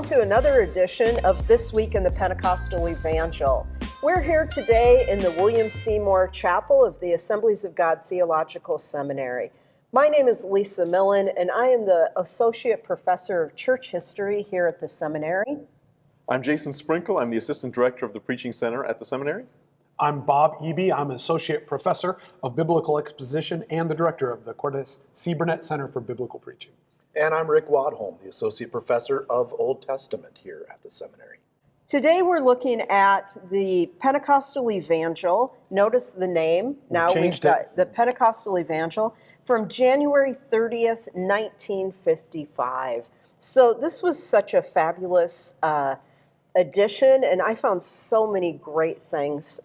to another edition of This Week in the Pentecostal Evangel. We're here today in the William Seymour Chapel of the Assemblies of God Theological Seminary. My name is Lisa Millen, and I am the Associate Professor of Church History here at the seminary. I'm Jason Sprinkle. I'm the Assistant Director of the Preaching Center at the seminary. I'm Bob Eby. I'm an Associate Professor of Biblical Exposition and the Director of the Cordes C. Burnett Center for Biblical Preaching. And I'm Rick Wadholm, the Associate Professor of Old Testament here at the seminary. Today we're looking at the Pentecostal Evangel. Notice the name. Now we've got the Pentecostal Evangel from January 30th, 1955. So this was such a fabulous edition, and I found so many great things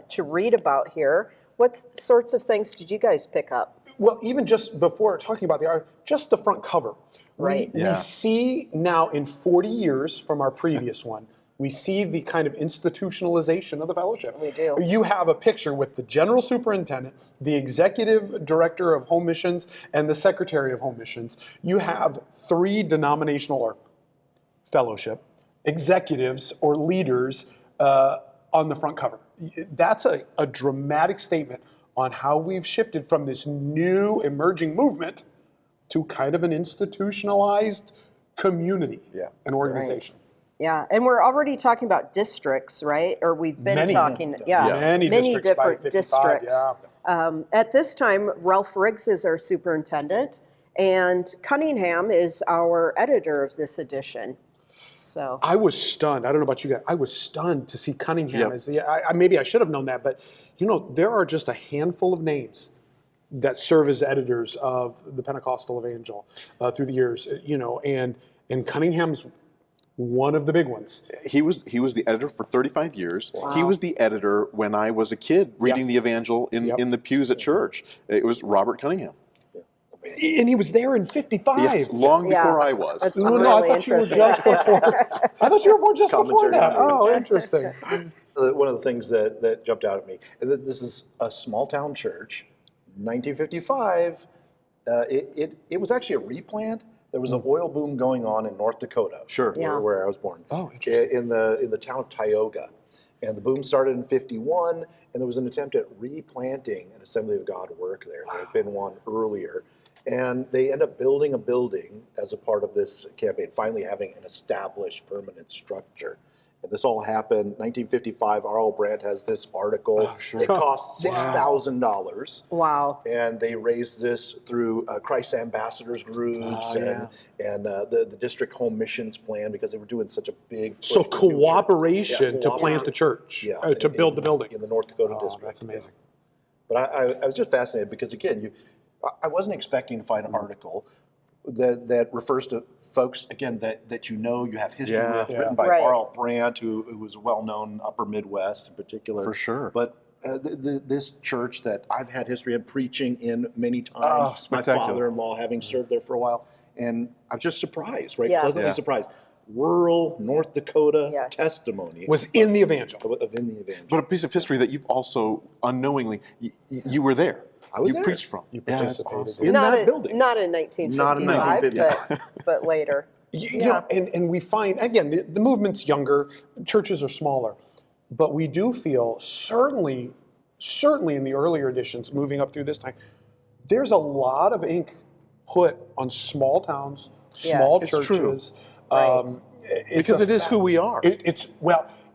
to read about here. What sorts of things did you guys pick up? Well, even just before talking about the art, just the front cover. Right. We see now in 40 years from our previous one, we see the kind of institutionalization of the fellowship. We do. You have a picture with the general superintendent, the executive director of home missions, and the secretary of home missions. You have three denominational or fellowship executives or leaders on the front cover. That's a dramatic statement on how we've shifted from this new emerging movement to kind of an institutionalized community, an organization. Right. Yeah, and we're already talking about districts, right? Or we've been Many different districts. Yeah. At this time, Ralph Riggs is our superintendent, and Cunningham is our editor of this edition. So I was stunned. I don't know about you guys. I was stunned to see Cunningham as the. Maybe I should have known that, but you know, there are just a handful of names that serve as editors of the Pentecostal Evangel through the years. You know, and Cunningham's one of the big ones. He was the editor for 35 years. Wow. He was the editor when I was a kid reading the Evangel in the pews at church. It was Robert Cunningham. And he was there in 55. Yes, long before I was. That's No, really I thought you were interesting. just before. I thought you were born just before Commentary that. on Oh, age. interesting. One of the things that jumped out at me, and this is a small town church, 1955, it was actually a replant. There was an oil boom going on in North Dakota, where I was born. Oh, interesting. In the town of Tioga. And the boom started in 51, and there was an attempt at replanting an Assembly of God work there. There had been one earlier. And they end up building a building as a part of this campaign, finally having an established permanent structure. And this all happened 1955. R.L. Brandt has this article. Oh, sure. It cost $6,000. Wow. And they raised this through Christ's ambassadors groups and the district home missions plan, because they were doing such a big push So for new cooperation churches. to plant the church, to build the building. In the North Dakota district. That's amazing. But I was just fascinated because, again, I wasn't expecting to find an article that refers to folks, again, that you know, you have history with, written by R.L. Brandt, who was a well-known Upper Midwest in particular. For sure. But this church that I've had history of preaching in many times, my father-in-law having served there for a while, and I was just surprised, pleasantly surprised. Rural North Dakota testimony Was in the Evangel. In the Evangel. But a piece of history that you've also unknowingly, you were there. I was you there. Preached from. You participated in that building. Not in 1955, Not in 1955. but later. You know, and we find, again, the movement's younger, churches are smaller, but we do feel, certainly in the earlier editions, moving up through this time, there's a lot of ink put on small towns, small churches. Right. Because it is who we are.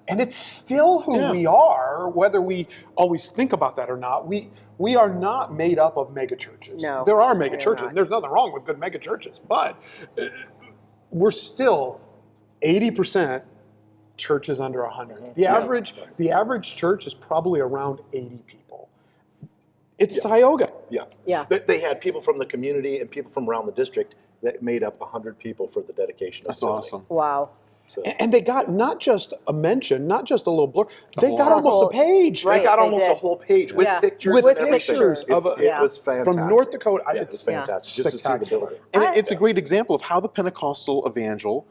And it's still who we are, whether we always think about that or not. We are not made up of mega churches. No, there are mega churches, not. and there's nothing wrong with good mega churches, but we're still 80% churches under 100. The average church is probably around 80 people. It's Tioga. Yeah. They had people from the community and people from around the district that made up 100 people for the dedication of That's the building. awesome. Wow. So, And they got not just a mention, not just a little blur. They got almost a page. Right. they got they almost did. a whole page with pictures With and everything. pictures of It was fantastic. from North Dakota. Yeah, it was fantastic just to see the building. And it's a great example of how the Pentecostal Evangel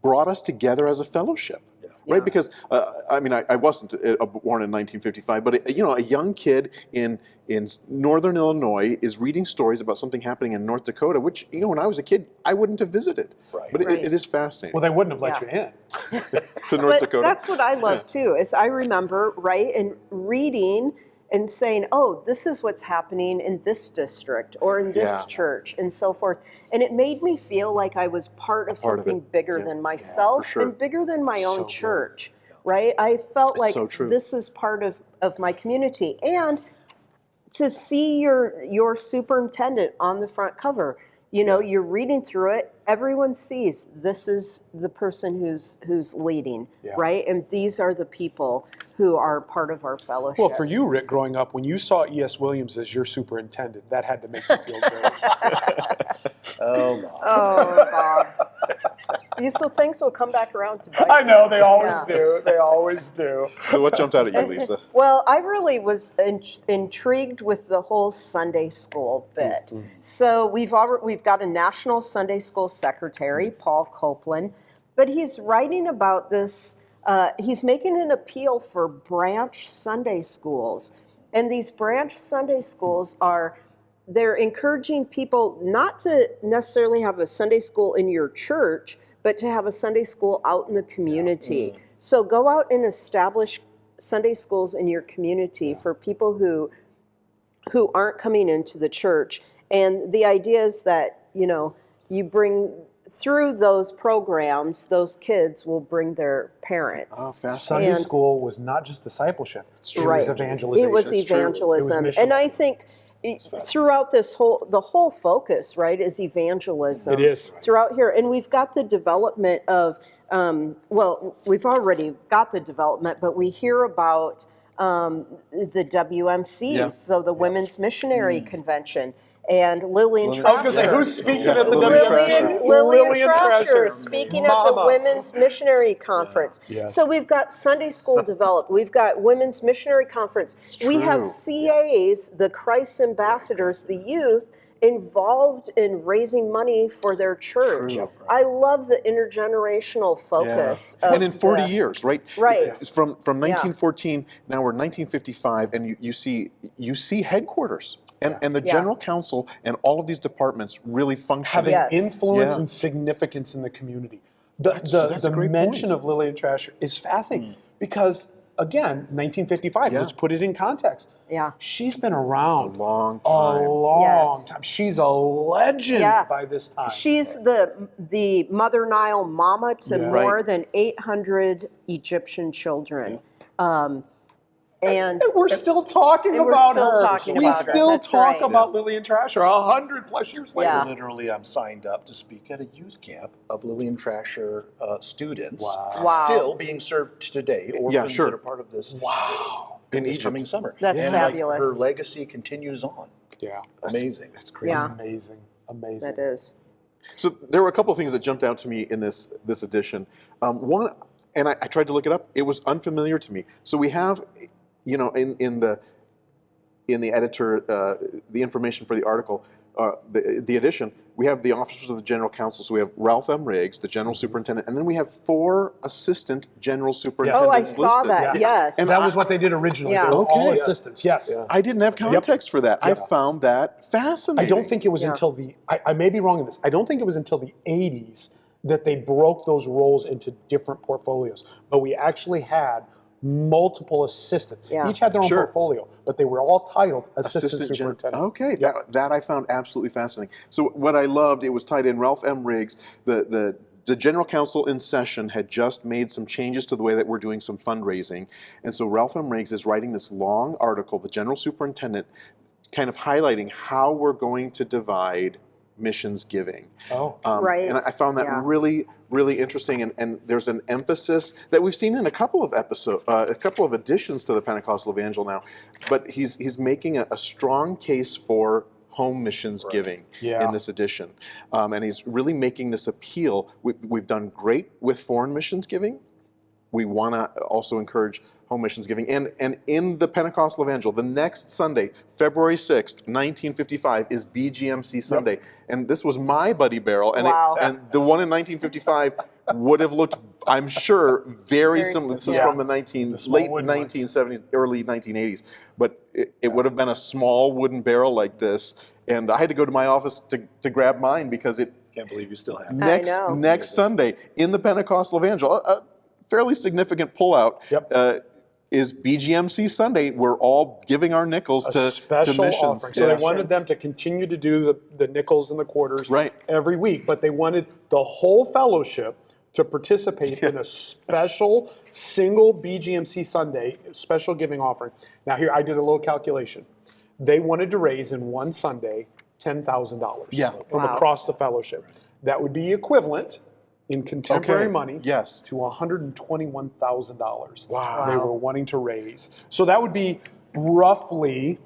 brought us together as a fellowship. right? Because I mean, I wasn't born in 1955, but a young kid in northern Illinois is reading stories about something happening in North Dakota, which when I was a kid, I wouldn't have visited. Right. But it is fascinating. Well, they wouldn't have let you in. To North But Dakota. that's what I love too, is I remember, right, and reading and saying, oh, this is what's happening in this district or in this church and so forth. And it made me feel like I was part of something bigger than myself and bigger than my own church, right? I felt like this is part of my community. And to see your superintendent on the front cover, you're reading through it, everyone sees this is the person who's leading, right? And these are the people who are part of our fellowship. Well, for you, Rick, growing up, when you saw E.S. Williams as your superintendent, that had to make you feel good. Oh, my. Oh, Bob. These things will come back around to bite I know, you. they always do. They always do. So what jumped out at you, Lisa? Well, I really was intrigued with the whole Sunday school bit. So we've got a national Sunday school secretary, Paul Copeland, but he's writing about this. He's making an appeal for branch Sunday schools, and these branch Sunday schools they're encouraging people not to necessarily have a Sunday school in your church, but to have a Sunday school out in the community. So go out and establish Sunday schools in your community for people who aren't coming into the church. And the idea is that, you bring through those programs, those kids will bring their parents. Oh, fascinating. Sunday school was not just discipleship. It was evangelization. It was evangelism. And I think throughout the whole focus, right, is evangelism. It is. Throughout here. And we've got the development of, we've already got the development, but we hear about the WMCs, so the Women's Missionary Convention. And Lillian Trasher. I was going to say, who's speaking at the WMC? Lillian Trasher speaking at the Women's Missionary Conference. Yes. So we've got Sunday school developed. We've got Women's Missionary Conference. We have CAs, the Christ ambassadors, the youth, involved in raising money for their church. I love the intergenerational focus. And in 40 years, right? Right. It's from 1914, now we're 1955, and you see headquarters. And the general council and all of these departments really function. Having influence and significance in the community. The mention of Lillian Trasher is fascinating because, again, 1955, let's put it in context. Yeah. She's been around a long time. She's a legend by this time. She's the Mother Nile mama to more than 800 Egyptian children. And we're still talking about her. We still talk about Lillian Trasher 100+ years later. Yeah. Literally, I'm signed up to speak at a youth camp of Lillian Trasher students. Wow. Still being served today. Orphans that are part of this. In this Egypt. coming summer. That's fabulous. Her legacy continues on. Yeah. Amazing. That's crazy. Yeah. Amazing. That is. So there were a couple of things that jumped out to me in this edition. One, and I tried to look it up. It was unfamiliar to me. So we have, in the editor, the information for the article, the edition, we have the officers of the general council. So we have Ralph M. Riggs, the general superintendent, and then we have 4 assistant general superintendents listed. Oh, I saw that. Yes. And that was what they did originally. They were all assistants. Yes. I didn't have context for that. I found that fascinating. I don't think it was until I may be wrong in this. I don't think it was until the 80s that they broke those roles into different portfolios. But we actually had multiple assistants. Each had their own portfolio, but they were all titled assistant superintendent. Okay, that I found absolutely fascinating. So what I loved, it was tied in Ralph M. Riggs, the general council in session had just made some changes to the way that we're doing some fundraising. And so Ralph M. Riggs is writing this long article, the general superintendent, kind of highlighting how we're going to divide missions giving. Right. And I found that really, really interesting. And there's an emphasis that we've seen in a couple of editions to the Pentecostal Evangel now. But he's making a strong case for home missions giving in this edition. And he's really making this appeal. We've done great with foreign missions giving. We want to also encourage home missions giving. And in the Pentecostal Evangel, the next Sunday, February 6th, 1955, is BGMC Sunday. And this was my Buddy Barrel. And, and the one in 1955 would have looked I'm sure very Very similar. This is similar. from the small late wooden ones. 1970s, early 1980s. But it would have been a small wooden barrel like this, and I had to go to my office to grab mine because it Can't believe you still have it. know. next Sunday in the Pentecostal Evangel, a fairly significant pullout. Yep. Is BGMC Sunday. We're all giving our nickels A to special missions. offering. So they wanted them to continue to do the nickels and the quarters Right. every week, but they wanted the whole fellowship to participate in a special single BGMC Sunday special giving offering. Now here, I did a little calculation. They wanted to raise in one Sunday $10,000 Yeah. from Wow. across the fellowship. That would be equivalent in contemporary Okay. money Yes. to $121,000. Wow. They were wanting to raise. So that would be roughly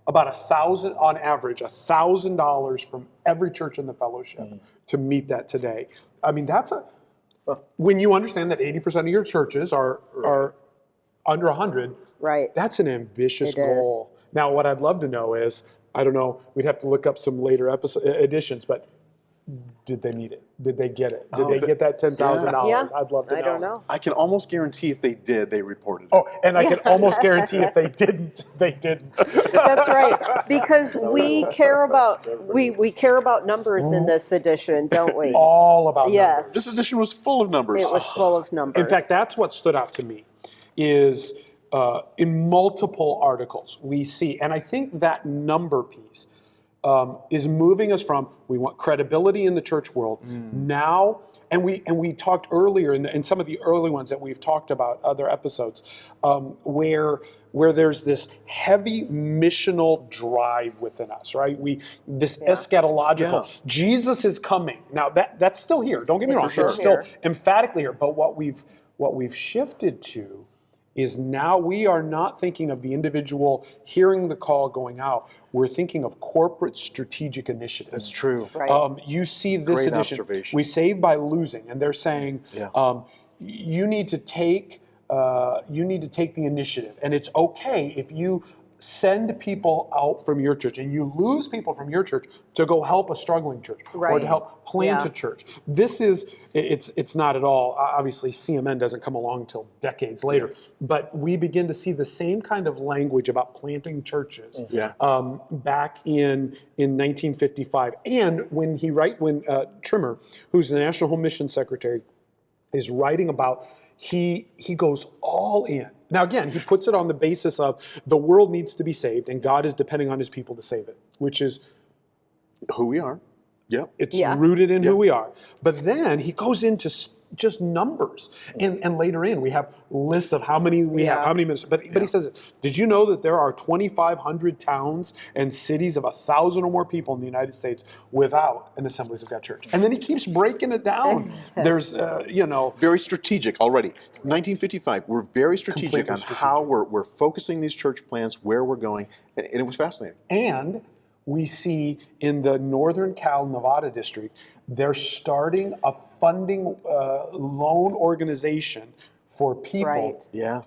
about $1,000 on average, $1,000 from every church in the fellowship to meet that today. I mean, that's when you understand that 80% of your churches are under 100. Right. That's an ambitious It is. goal. Now, what I'd love to know is, I don't know, we'd have to look up some later editions, but did they meet it? Did they get it? Did they get that $10,000? Yeah. I'd love to know. I don't know. I can almost guarantee if they did, they reported it. Oh, and I can almost guarantee if they didn't, they didn't. That's right, because we care about numbers in this edition, don't we? All about Yes. numbers. This edition was full of numbers. It was full of numbers. In fact, that's what stood out to me, is in multiple articles we see, and I think that number piece is moving us from, we want credibility in the church world now, and we talked earlier in some of the early ones that we've talked about, other episodes, where there's this heavy missional drive within us, right? This eschatological, Jesus is coming. Now that's still here. Don't get me wrong, still it's still here. emphatically here. But what we've shifted to is now we are not thinking of the individual hearing the call going out. We're thinking of corporate strategic initiatives. That's true. Right. You see this Great edition. observation. We save by losing, and they're saying you need to take the initiative, and it's okay if you send people out from your church and you lose people from your church to go help a struggling church or Right. to help plant Yeah. a church. This is, it's not at all, obviously CMN doesn't come along until decades later, but we begin to see the same kind of language about planting churches back in 1955. And when Trimmer, who's the National Home Mission Secretary, is writing about, he goes all in. Now again, he puts it on the basis of the world needs to be saved and God is depending on his people to save it, which is Who we are. Yep. it's Yeah. rooted in who we are. But then he goes into just numbers. And later in, we have lists of how many we have, how many ministers. But he says, did you know that there are 2,500 towns and cities of 1,000 or more people in the United States without an Assemblies of God church? And then he keeps breaking it down. There's, Very strategic already. 1955, we're very strategic Completely on strategic. how we're focusing these church plans, where we're going, and it was fascinating. And we see in the Northern Cal Nevada district, they're starting a funding loan organization for people. Right. Yeah.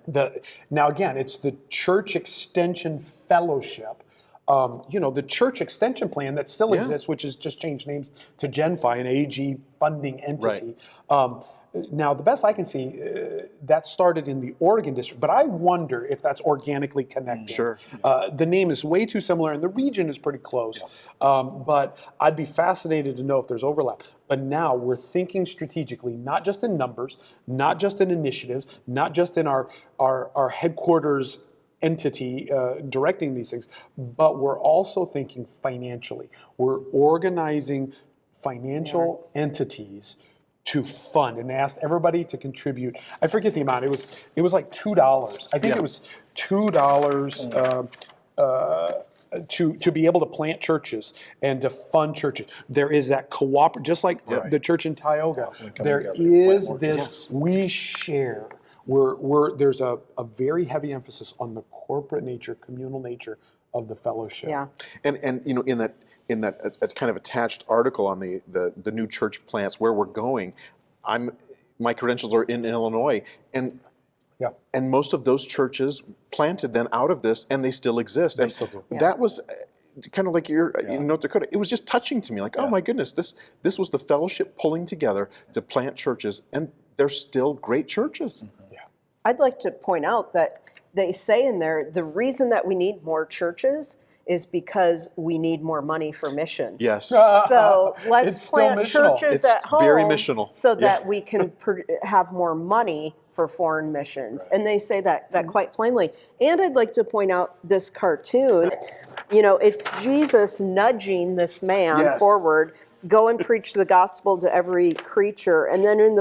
Now again, it's the Church Extension Fellowship. The Church Extension Plan that still exists, which has just changed names to GenFi, an AG funding entity. Now, the best I can see, that started in the Oregon district, but I wonder if that's organically connected. Sure. The name is way too similar, and the region is pretty close. But I'd be fascinated to know if there's overlap. But now we're thinking strategically, not just in numbers, not just in initiatives, not just in our headquarters entity directing these things, but we're also thinking financially. We're organizing financial entities to fund, and they asked everybody to contribute. I forget the amount. It was like $2. I think it was $2 to be able to plant churches and to fund churches. There is that just like the church in Tioga. There together, is plant more this. We share. There's a very heavy emphasis on the corporate nature, communal nature of the fellowship. Yeah. And in that kind of attached article on the new church plants, where we're going, my credentials are in Illinois, and most of those churches planted then out of this, and they still exist. They still do. That was kind of like in North Dakota. It was just touching to me, like, oh my goodness, this was the fellowship pulling together to plant churches, and they're still great churches. I'd like to point out that they say in there, the reason that we need more churches is because we need more money for missions. Yes. So It's let's still plant missional. churches It's at home very missional. so Yeah. that we can have more money for foreign missions. And they say that quite plainly. And I'd like to point out this cartoon. You know, it's Jesus nudging this man Yes. forward. Go and preach the gospel to every creature. And then in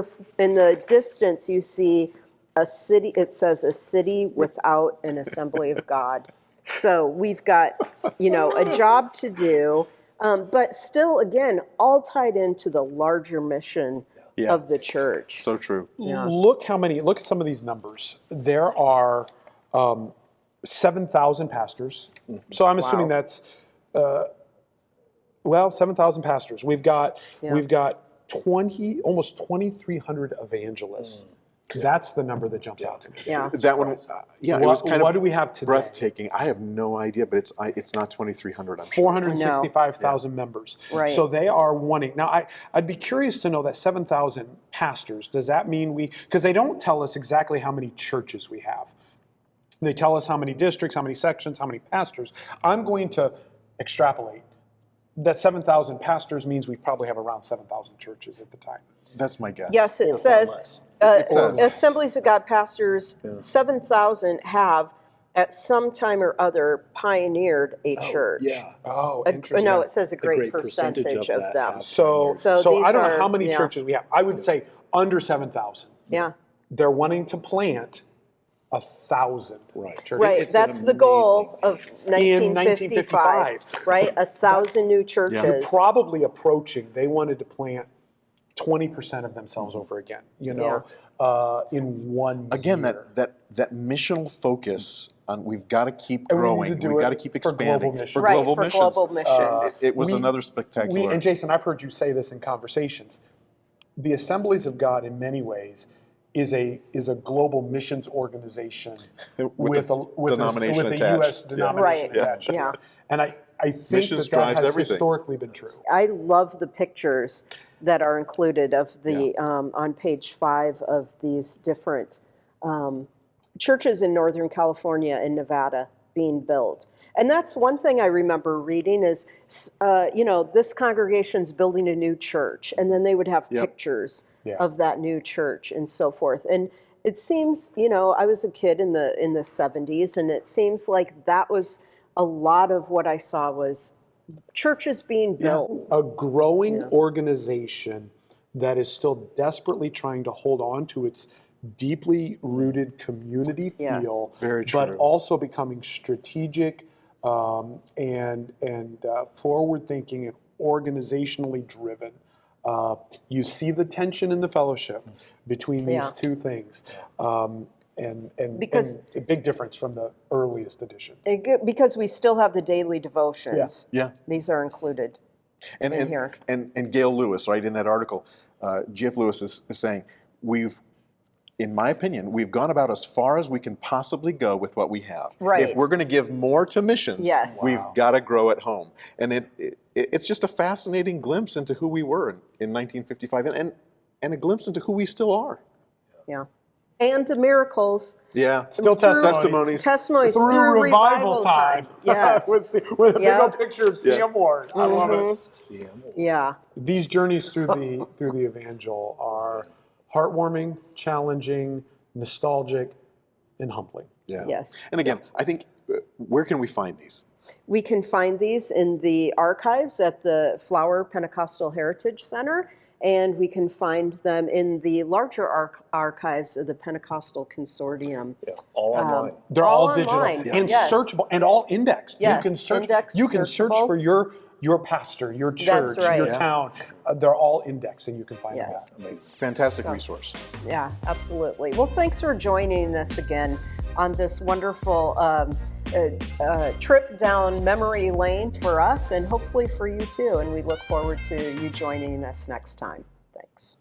the distance, you see a city. It says a city without an assembly of God. So we've got, a job to do, but still, again, all tied into the larger mission of the church. So true. Look at some of these numbers. There are 7,000 pastors. So I'm assuming that's, 7,000 pastors. We've got almost 2,300 evangelists. That's the number that jumps out to me. Yeah. That one, it was kind what of do we have today? breathtaking. I have no idea, but it's not 2,300. I'm sure. 465,000 members. Right. So they are wanting. Now, I'd be curious to know that 7,000 pastors, does that mean because they don't tell us exactly how many churches we have. They tell us how many districts, how many sections, how many pastors. I'm going to extrapolate. That 7,000 pastors means we probably have around 7,000 churches at the time. That's my guess. Yes, it says Assemblies of God pastors, 7,000 have at some time or other pioneered a church. Oh, interesting. No, it says a great great percentage percentage of of that them. have So these I don't are- know how many yeah. churches we have. I would say under 7,000. Yeah. They're wanting to plant 1,000 churches. Right, It's an that's the goal of In 1955, right? 1,000 new churches. Probably approaching. They wanted to plant 20% of themselves over again. In 1 Again, year. that missional focus on we've got to keep And we need growing, to do we've it got to keep for global expanding missions. Right, global for missions. global missions. It was We- another spectacular. And Jason, I've heard you say this in conversations. The Assemblies of God, in many ways, is a global missions organization With a denomination with a attached. U.S. denomination Right, attached. yeah. And I think Missions that drives has everything. historically been true. I love the pictures that are included of the on page 5 of these different churches in Northern California and Nevada being built. And that's one thing I remember reading is, this congregation's building a new church, and then they would have pictures of that new church and so forth. And it seems, I was a kid in the 70s, and it seems like that was a lot of what I saw was churches being built. A growing organization that is still desperately trying to hold on to its deeply rooted community feel, Very but true. also becoming strategic and forward-thinking and organizationally driven. You see the tension in the fellowship between these two things, and a big difference from the earliest editions. Because we still have the daily devotions. Yeah. These are included in here. And Gail Lewis, right, in that article, G.F. Lewis is saying, in my opinion, we've gone about as far as we can possibly go with what we have. Right. If we're going to give more to missions, we've got to grow at home. And it's just a fascinating glimpse into who we were in 1955 and a glimpse into who we still are. Yeah. And the miracles. Yeah. Still testimonies. Testimonies Through revival time. Yes. with a big old picture of C.M. Ward. I love it. Yeah. These journeys through the Evangel are heartwarming, challenging, nostalgic, and humbling. Yeah. Yes. And again, I think, where can we find these? We can find these in the archives at the Flower Pentecostal Heritage Center, and we can find them in the larger archives of the Pentecostal Consortium. Yeah, all online. They're all digital online. and Yes. searchable and all indexed. Yes, You can search. indexed, You can search searchable. for your pastor, your church, right. your Yeah. town. They're all indexed, and you can find Yes. them. Amazing. Fantastic resource. Yeah, absolutely. Well, thanks for joining us again on this wonderful trip down memory lane for us, and hopefully for you too. And we look forward to you joining us next time. Thanks.